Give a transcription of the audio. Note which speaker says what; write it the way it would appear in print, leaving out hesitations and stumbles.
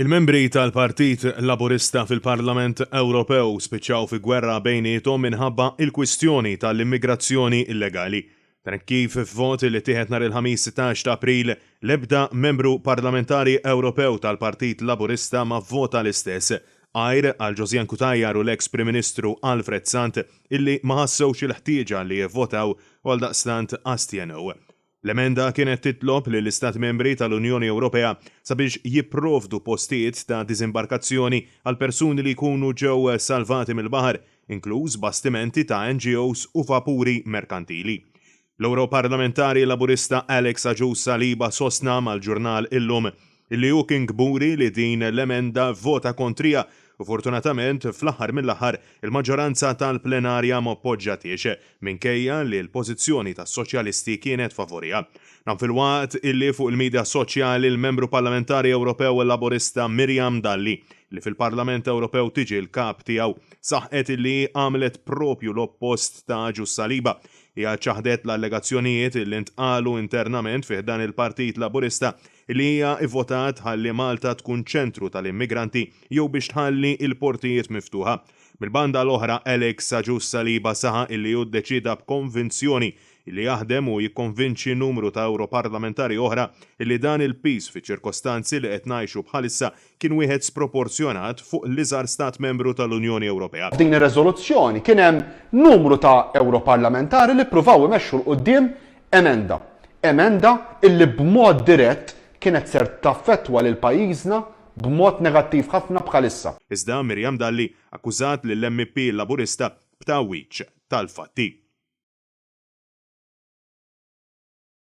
Speaker 1: Il-membri tal-Partit Laburista fil-Parlament Ewropew spiċċaw fi gwerra bejniethom minħabba il-kwistjoni tal-immigrazzjoni illegali. Kif f'voti li tieħed nhar il-ħamis 16 ta' April l-ebda membru parlamentari Ewropew tal-Partit Laburista ma vvota l-istess. Għajr għal Josian Cutajar u l-eks Prim Ministru Alfred Sant illi ma ħassewx il-ħtieġa li jivvotaw u għaldaqstant astjenew. L-emenda kienet titlob li l-Istati membri tal-Unjoni Ewropea sabiex jipprovdu postijiet ta' diżimbarkazzjoni għal persuni li jkunu ġew salvati mill-baħar, inkluż bastimenti ta' NGOs u vapuri merkantili. L-Europarlamentari Laburista Alex Agius Saliba sostna mal-ġurnal Illum illi hu kien kburi li din l-emenda vota kontrija u fortunatament fl-aħħar mill-aħħar il-maġġoranza tal-plenarja ma appoġġatiex minkejja li l-pożizzjoni tas-soċjalisti kienet favorija. Nam fil-waqt illi fuq il-medja soċjali l-membru parlamentari Ewropew Laburista Miriam Dalli li fil-Parlament Ewropew tiġi l-kap tiegħu saħqet illi għamlet propju l-oppost ta' Agius Saliba. Hija ċaħdet l-allegazzjonijiet li ntqalu internament fih dan il-Partit Laburista li hija ivvotat ħalli Malta tkun ċentru tal-immigranti jew biex tħalli il-portijiet miftuħa. Mill-banda l-oħra Alex Agius Saliba saħa illi hu ddeċida b'konvinzjoni illi jaħdem u jikkonvinċi numru ta' Europarlamentari oħra illi dan il-pis fi ċirkostanzi li qed ngħixu bħalissa kien wieħed sproporzjonat fuq l-iżgħar stat membru tal-Unjoni Ewropea.
Speaker 2: F'din ir-reżoluzzjoni kien hemm numru ta' Europarlamentari li ppruvaw imexxu l quddiem emenda illi b'mod dirett kienet ser taffettwa lil pajjiżna b'mod negattiv ħafna bħalissa.
Speaker 1: Iżda Miriam Dalli akkużat lill-MP Laburista b'tawwiċ tal-fatti.